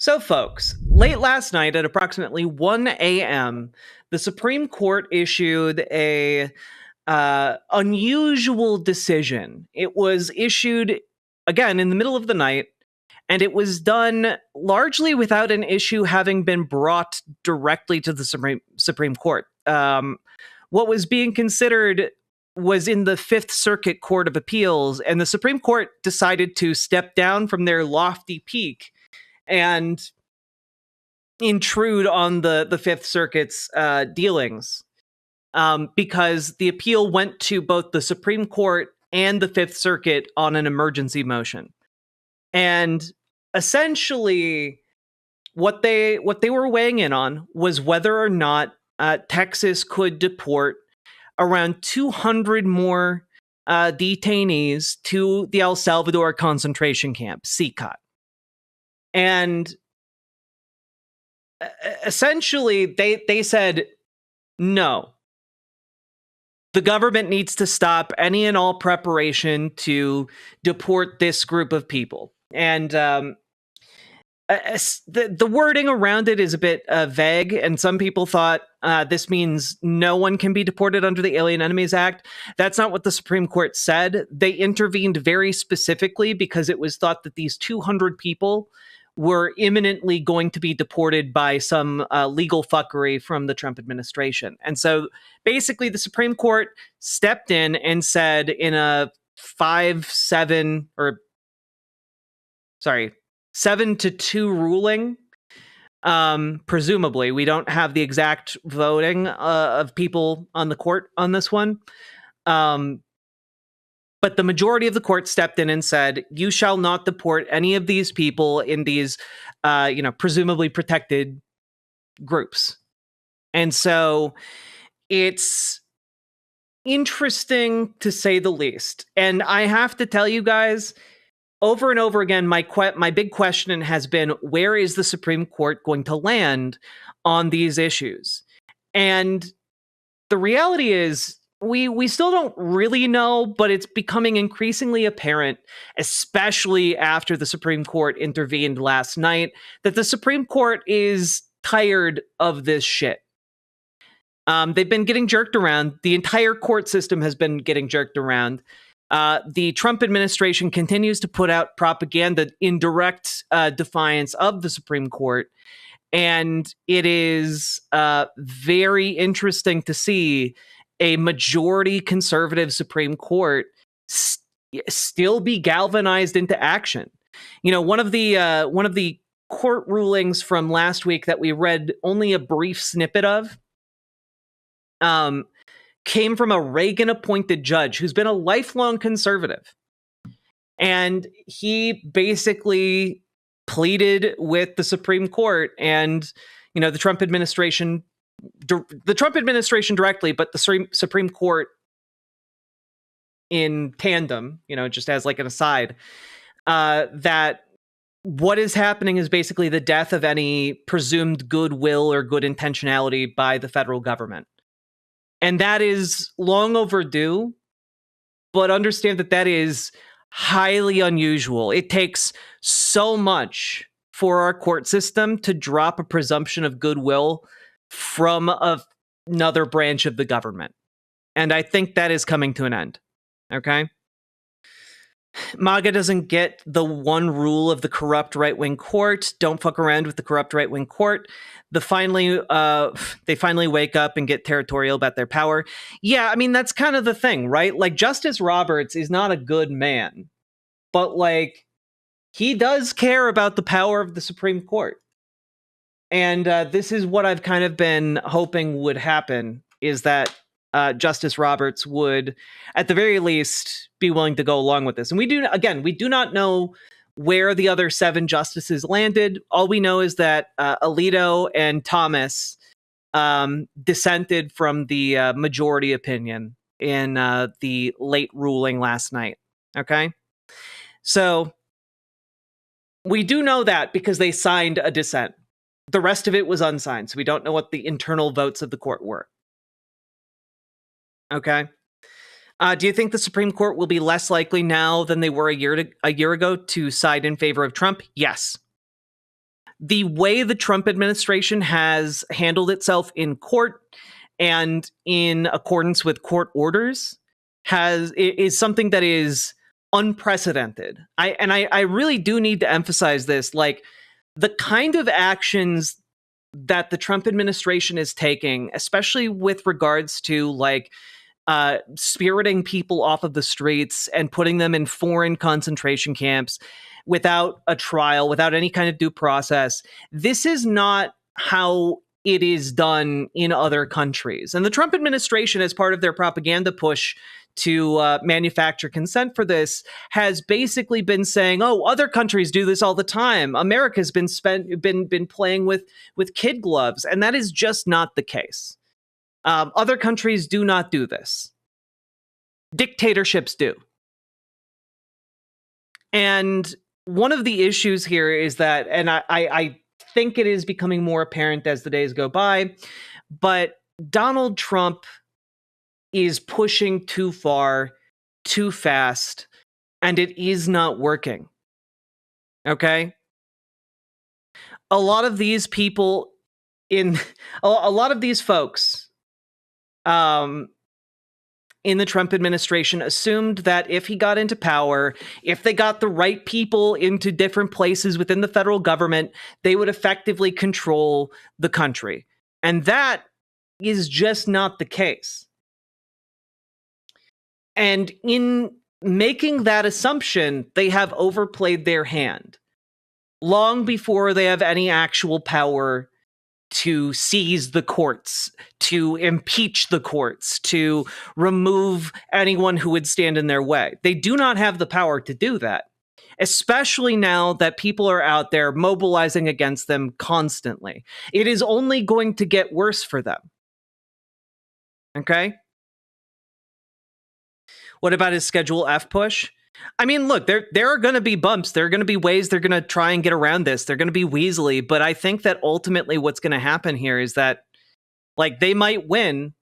So, folks, late last night at approximately 1 a.m., the Supreme Court issued a unusual decision. It was issued, again, in the middle of the night, and it was done largely without an issue having been brought directly to the Supreme Court. What was being considered was in the Fifth Circuit Court of Appeals, and the Supreme Court decided to step down from their lofty peak and intrude on the Fifth Circuit's dealings, because the appeal went to both the Supreme Court and the Fifth Circuit on an emergency motion. And essentially, what they were weighing in on was whether or not Texas could deport around 200 more detainees to the El Salvador concentration camp, CCOT. And essentially, they said, no. The government needs to stop any and all preparation to deport this group of people. And the wording around it is a bit vague, and some people thought this means no one can be deported under the Alien Enemies Act. That's not what the Supreme Court said. They intervened very specifically because it was thought that these 200 people were imminently going to be deported by some legal fuckery from the Trump administration. And so basically the Supreme Court stepped in and said in a 7-2 ruling, presumably, we don't have the exact voting of people on the court on this one. But the majority of the court stepped in and said, you shall not deport any of these people in these, presumably protected groups. And so it's interesting to say the least. And I have to tell you guys, over and over again, my big question has been, where is the Supreme Court going to land on these issues? And the reality is, we still don't really know, but it's becoming increasingly apparent, especially after the Supreme Court intervened last night, that the Supreme Court is tired of this shit. They've been getting jerked around. The entire court system has been getting jerked around. The Trump administration continues to put out propaganda in direct defiance of the Supreme Court. And it is very interesting to see a majority conservative Supreme Court still be galvanized into action. You know, one of the court rulings from last week that we read only a brief snippet of came from a Reagan-appointed judge who's been a lifelong conservative. And he basically pleaded with the Supreme Court and, the Trump administration directly, but the Supreme Court in tandem, just as like an aside, that what is happening is basically the death of any presumed goodwill or good intentionality by the federal government. And that is long overdue, but understand that is highly unusual. It takes so much for our court system to drop a presumption of goodwill from another branch of the government. And I think that is coming to an end. Okay? MAGA doesn't get the one rule of the corrupt right-wing court. Don't fuck around with the corrupt right-wing court. They finally wake up and get territorial about their power. Yeah, I mean, that's kind of the thing, right? Like, Justice Roberts is not a good man, but like, he does care about the power of the Supreme Court. And this is what I've kind of been hoping would happen, is that Justice Roberts would, at the very least, be willing to go along with this. And we do not know where the other 7 justices landed. All we know is that Alito and Thomas dissented from the majority opinion in the late ruling last night. Okay? So we do know that because they signed a dissent. The rest of it was unsigned, so we don't know what the internal votes of the court were. Okay. Do you think the Supreme Court will be less likely now than they were a year ago to side in favor of Trump? Yes. the way the Trump administration has handled itself in court and in accordance with court orders is something that is unprecedented. I really do need to emphasize this. Like, the kind of actions that the Trump administration is taking, especially with regards to like spiriting people off of the streets and putting them in foreign concentration camps without a trial, without any kind of due process. This is not how it is done in other countries. And the Trump administration, as part of their propaganda push to manufacture consent for this, has basically been saying, "Oh, other countries do this all the time. America's been playing with kid gloves," and that is just not the case. Other countries do not do this. Dictatorships do. And one of the issues here is that, and I think it is becoming more apparent as the days go by, but Donald Trump is pushing too far, too fast, and it is not working. Okay? A lot of these people a lot of these folks in the Trump administration assumed that if he got into power, if they got the right people into different places within the federal government, they would effectively control the country. And that is just not the case. And in making that assumption, they have overplayed their hand long before they have any actual power to seize the courts, to impeach the courts, to remove anyone who would stand in their way. They do not have the power to do that, especially now that people are out there mobilizing against them constantly. It is only going to get worse for them. Okay? What about his Schedule F push? I mean, look, there are going to be bumps. There are going to be ways they're going to try and get around this. They're going to be weaselly. But I think that ultimately what's going to happen here is that, like, they might win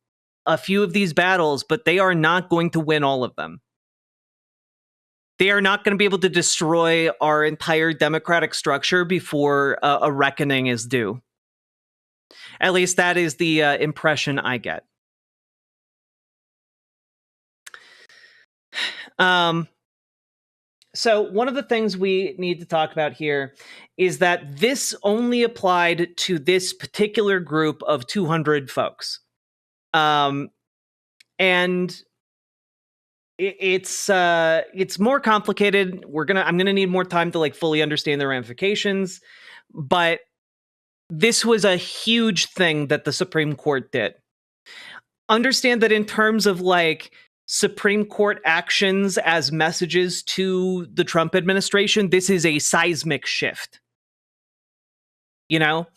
a few of these battles, but they are not going to win all of them. They are not going to be able to destroy our entire democratic structure before a reckoning is due. At least that is the impression I get. So one of the things we need to talk about here is that this only applied to this particular group of 200 folks. And it's more complicated. I'm gonna need more time to like fully understand the ramifications, but this was a huge thing that the Supreme Court did. Understand that in terms of like Supreme Court actions as messages to the Trump administration, this is a seismic shift. You know?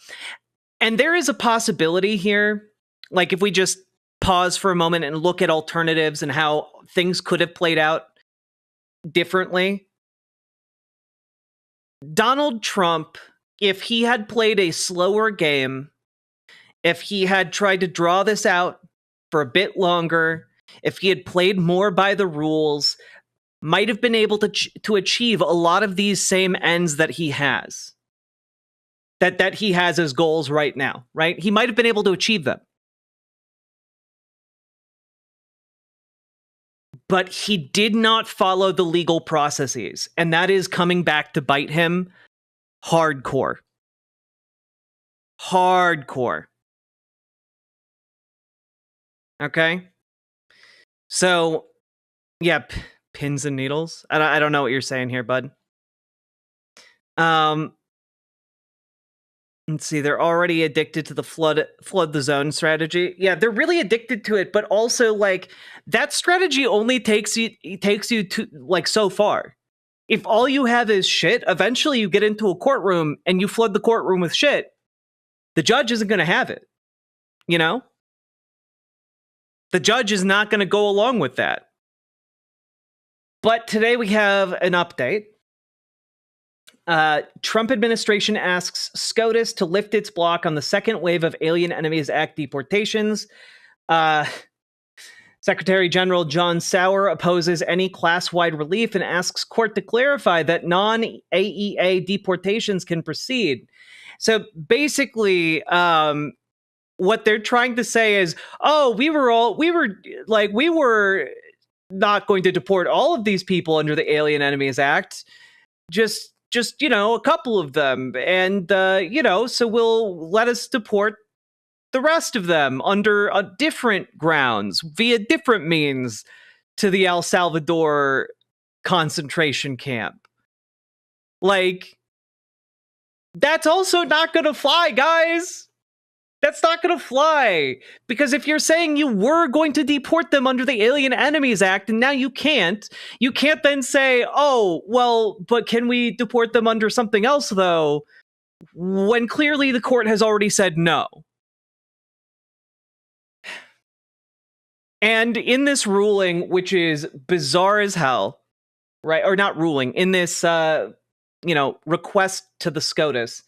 And there is a possibility here, like if we just pause for a moment and look at alternatives and how things could have played out differently. Donald Trump, if he had played a slower game, if he had tried to draw this out for a bit longer, if he had played more by the rules, might have been able to achieve a lot of these same ends that he has. That he has as goals right now, right? He might have been able to achieve them. But he did not follow the legal processes, and that is coming back to bite him hardcore. Hardcore. Okay? So, yeah, pins and needles. I don't know what you're saying here, bud. Let's see, they're already addicted to the flood the zone strategy. Yeah, they're really addicted to it, but also like that strategy only takes you to like so far. If all you have is shit, eventually you get into a courtroom and you flood the courtroom with shit. The judge isn't going to have it. You know? The judge is not going to go along with that. But today we have an update. Trump administration asks SCOTUS to lift its block on the second wave of Alien Enemies Act deportations. Secretary General John Sauer opposes any class-wide relief and asks court to clarify that non-AEA deportations can proceed. So basically, what they're trying to say is, oh, we were not going to deport all of these people under the Alien Enemies Act, just a couple of them, and so we'll let us deport the rest of them under a different grounds via different means to the El Salvador concentration camp. Like, that's also not gonna fly, guys. That's not going to fly. Because if you're saying you were going to deport them under the Alien Enemies Act and now you can't then say, oh, well, but can we deport them under something else, though, when clearly the court has already said no. And in this ruling, which is bizarre as hell, right? Or not ruling, in this, request to the SCOTUS,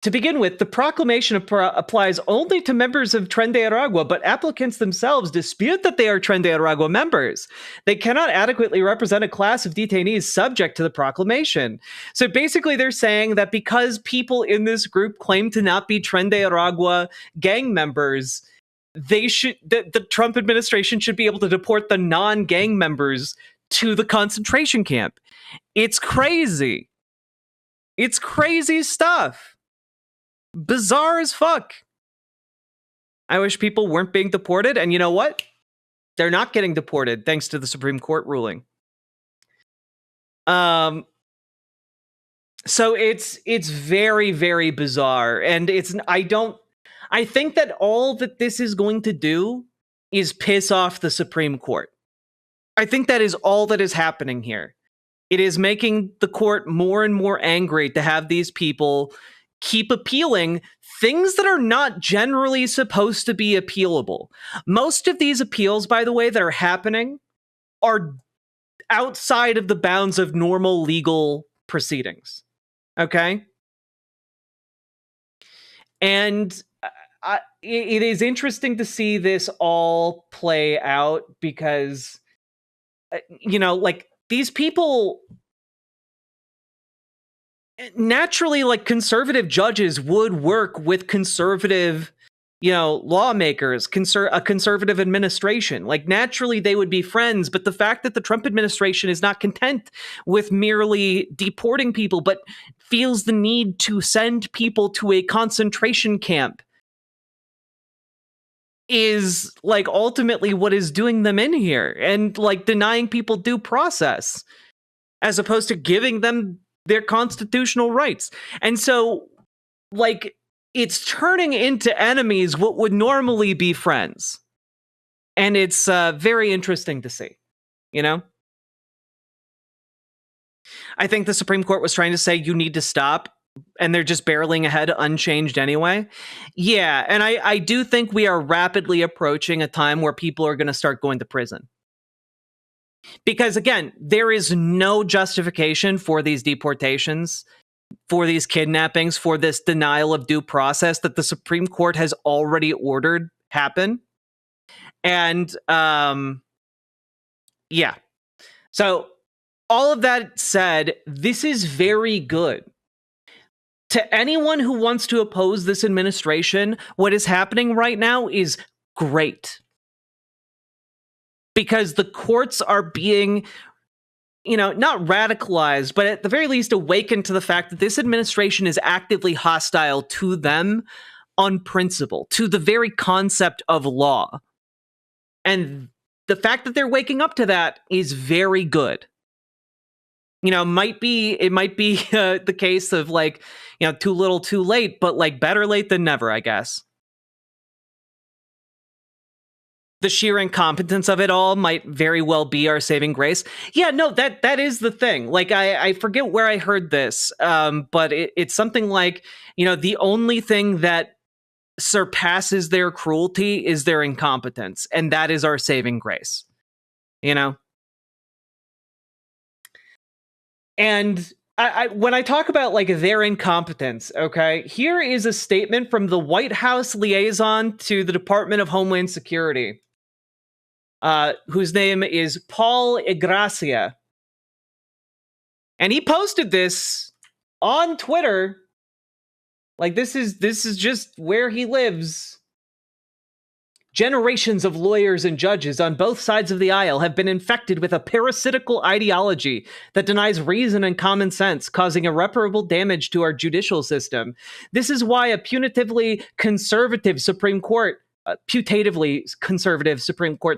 to begin with, the proclamation applies only to members of Tren de Aragua, but applicants themselves dispute that they are Tren de Aragua members. They cannot adequately represent a class of detainees subject to the proclamation. So basically, they're saying that because people in this group claim to not be Tren de Aragua gang members, the Trump administration should be able to deport the non-gang members to the concentration camp. It's crazy. It's crazy stuff. Bizarre as fuck. I wish people weren't being deported, and you know what? They're not getting deported thanks to the Supreme Court ruling. So it's very, very bizarre, and I think that all that this is going to do is piss off the Supreme Court. I think that is all that is happening here. It is making the court more and more angry to have these people keep appealing things that are not generally supposed to be appealable. Most of these appeals, by the way, that are happening are outside of the bounds of normal legal proceedings. Okay? And it is interesting to see this all play out because, these people, naturally, conservative judges would work with conservative, lawmakers, a conservative administration. Naturally, they would be friends. But the fact that the Trump administration is not content with merely deporting people, but feels the need to send people to a concentration camp is ultimately what is doing them in here, and denying people due process as opposed to giving them their constitutional rights. And so it's turning into enemies what would normally be friends. And it's very interesting to see, I think the Supreme Court was trying to say you need to stop, and they're just barreling ahead unchanged anyway. Yeah, and I do think we are rapidly approaching a time where people are going to start going to prison. Because, again, there is no justification for these deportations, for these kidnappings, for this denial of due process that the Supreme Court has already ordered happen. And, yeah. So, all of that said, this is very good. To anyone who wants to oppose this administration, what is happening right now is great. Because the courts are being, not radicalized, but at the very least awakened to the fact that this administration is actively hostile to them on principle, to the very concept of law. And the fact that they're waking up to that is very good. It might be the case of too little, too late, but better late than never, I guess. The sheer incompetence of it all might very well be our saving grace. Yeah, no, that is the thing. I forget where I heard this, but it's something the only thing that surpasses their cruelty is their incompetence, and that is our saving grace. And when I talk about like their incompetence, okay, here is a statement from the White House liaison to the Department of Homeland Security, whose name is Paul Igracia. And he posted this on Twitter. Like, this is just where he lives. Generations of lawyers and judges on both sides of the aisle have been infected with a parasitical ideology that denies reason and common sense, causing irreparable damage to our judicial system. This is why a putatively conservative Supreme Court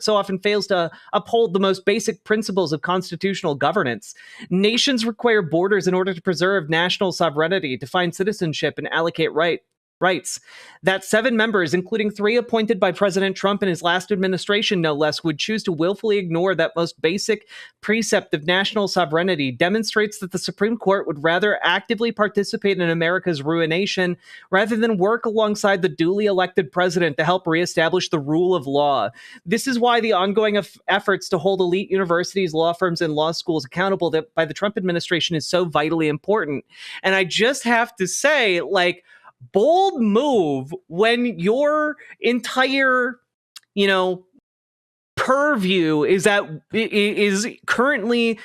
so often fails to uphold the most basic principles of constitutional governance. Nations require borders in order to preserve national sovereignty, define citizenship, and allocate rights. That 7 members, including 3 appointed by President Trump in his last administration, no less, would choose to willfully ignore that most basic precept of national sovereignty demonstrates that the Supreme Court would rather actively participate in America's ruination rather than work alongside the duly elected president to help reestablish the rule of law. This is why the ongoing efforts to hold elite universities, law firms, and law schools accountable by the Trump administration is so vitally important. And I just have to say, like, bold move when your entire, purview is currently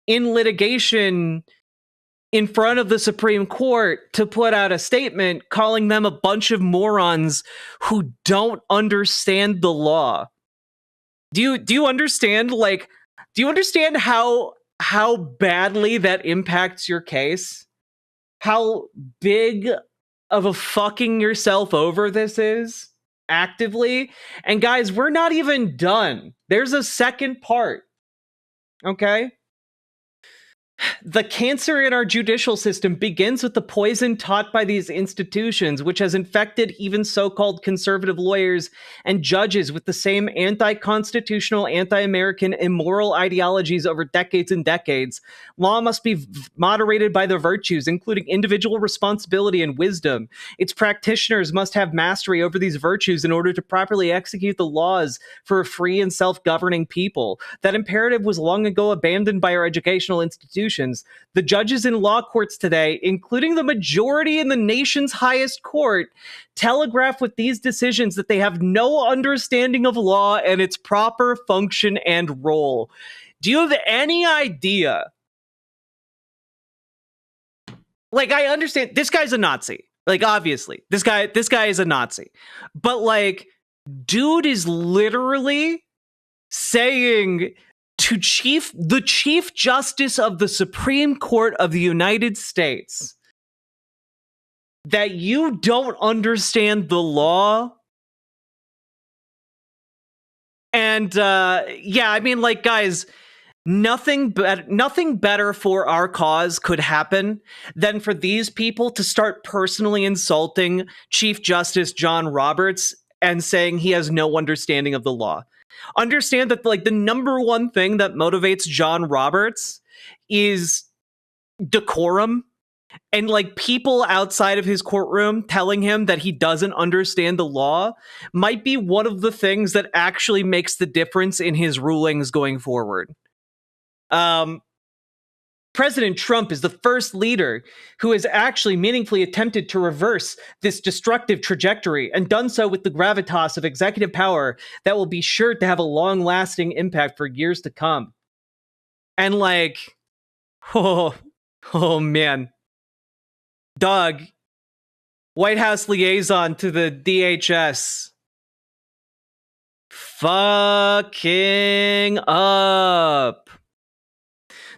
in litigation in front of the Supreme Court, to put out a statement calling them a bunch of morons who don't understand the law. Do you understand, like, do you understand how badly that impacts your case? How big of a fucking yourself over this is actively? And guys, we're not even done. There's a second part. Okay? The cancer in our judicial system begins with the poison taught by these institutions, which has infected even so-called conservative lawyers and judges with the same anti-constitutional, anti-American, immoral ideologies over decades and decades. Law must be moderated by the virtues, including individual responsibility and wisdom. Its practitioners must have mastery over these virtues in order to properly execute the laws for a free and self-governing people. That imperative was long ago abandoned by our educational institutions. The judges in law courts today, including the majority in the nation's highest court, telegraph with these decisions that they have no understanding of law and its proper function and role. Do you have any idea? Like, I understand this guy's a Nazi. Like, obviously, this guy is a Nazi. But, like, dude is literally saying to the Chief Justice of the Supreme Court of the United States that you don't understand the law. And yeah, I mean, like, guys, nothing better for our cause could happen than for these people to start personally insulting Chief Justice John Roberts and saying he has no understanding of the law. Understand that, like, the number one thing that motivates John Roberts is decorum, and, like, people outside of his courtroom telling him that he doesn't understand the law might be one of the things that actually makes the difference in his rulings going forward. President Trump is the first leader who has actually meaningfully attempted to reverse this destructive trajectory, and done so with the gravitas of executive power that will be sure to have a long-lasting impact for years to come. And, like, oh man. Doug, White House liaison to the DHS. Fucking up.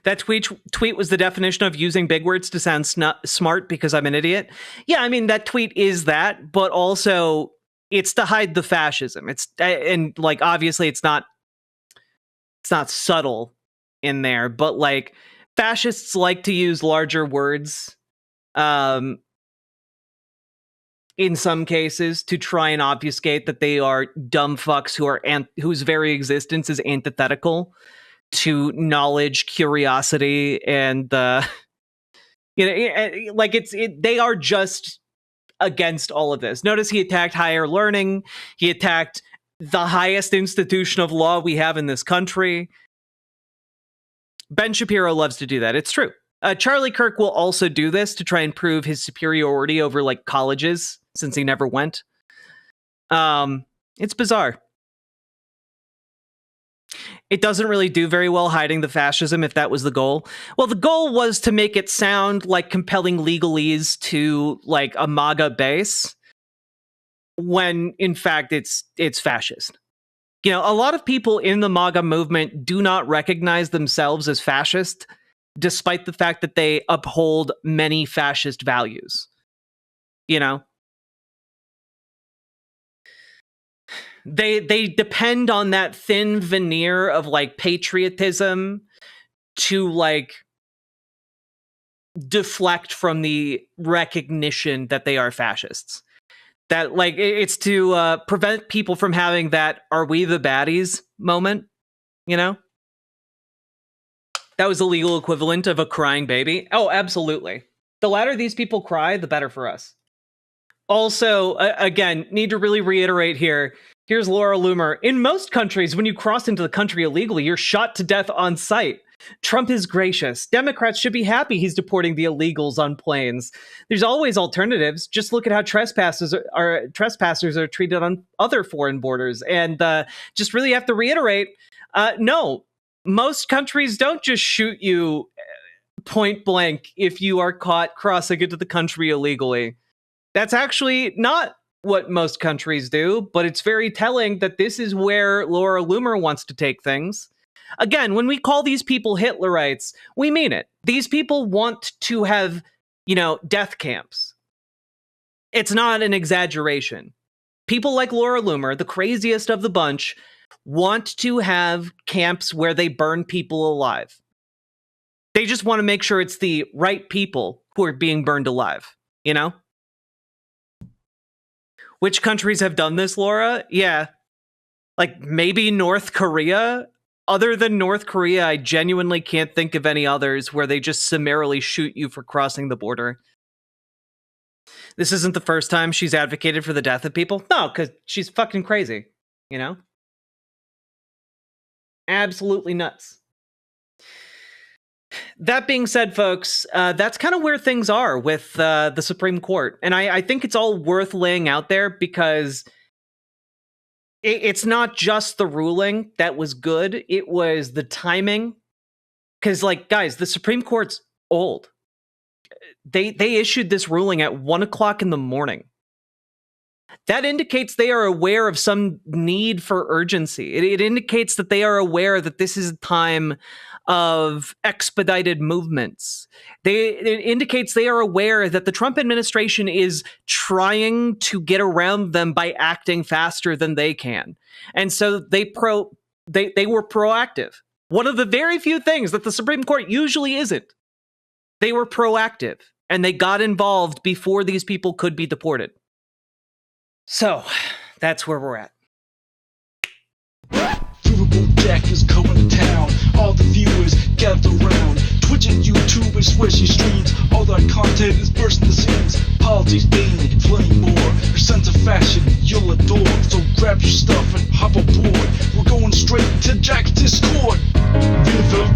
That tweet was the definition of using big words to sound smart because I'm an idiot. Yeah, I mean, that tweet is that, but also it's to hide the fascism. And, like, obviously it's not subtle in there, but, like, fascists like to use larger words in some cases to try and obfuscate that they are dumb fucks whose very existence is antithetical to knowledge, curiosity, and like, they are just against all of this. Notice he attacked higher learning. He attacked the highest institution of law we have in this country. Ben Shapiro loves to do that. It's true. Charlie Kirk will also do this to try and prove his superiority over like colleges, since he never went. It's bizarre. It doesn't really do very well hiding the fascism, if that was the goal. Well, the goal was to make it sound like compelling legalese to like a MAGA base, when in fact it's fascist. You know, a lot of people in the MAGA movement do not recognize themselves as fascist, despite the fact that they uphold many fascist values. You know? They depend on that thin veneer of like patriotism to like deflect from the recognition that they are fascists. That like it's to prevent people from having that "are we the baddies" moment, you know? That was the legal equivalent of a crying baby. Oh, absolutely. The louder these people cry, the better for us. Also, again, need to really reiterate here. Here's Laura Loomer. In most countries, when you cross into the country illegally, you're shot to death on sight. Trump is gracious. Democrats should be happy he's deporting the illegals on planes. There's always alternatives. Just look at how trespassers are treated on other foreign borders. And just really have to reiterate, no, most countries don't just shoot you point blank if you are caught crossing into the country illegally. That's actually not what most countries do, but it's very telling that this is where Laura Loomer wants to take things. Again, when we call these people Hitlerites, we mean it. These people want to have, you know, death camps. It's not an exaggeration. People like Laura Loomer, the craziest of the bunch, want to have camps where they burn people alive. They just want to make sure it's the right people who are being burned alive, you know? Which countries have done this, Laura? Yeah. Like maybe North Korea? Other than North Korea, I genuinely can't think of any others where they just summarily shoot you for crossing the border. This isn't the first time she's advocated for the death of people. No, because she's fucking crazy, you know? Absolutely nuts. That being said, folks, that's kind of where things are with the Supreme Court. And I think it's all worth laying out there because it's not just the ruling that was good. It was the timing. Because, like, guys, the Supreme Court's old. They issued this ruling at 1 o'clock in the morning. That indicates they are aware of some need for urgency. It indicates that they are aware that this is a time of expedited movements. It indicates they are aware that the Trump administration is trying to get around them by acting faster than they can. And so they were proactive. One of the very few things that the Supreme Court usually isn't. They were proactive, and they got involved before these people could be deported. So, that's where we're at. Durable Jack is coming to town. All the viewers gather round. Twitch and YouTube and swishy streams. All that content is bursting the seams. Politics, gaming, and plenty more. Your sense of fashion you'll adore. So grab your stuff and hop aboard. We're going straight to Jack's Discord. Viva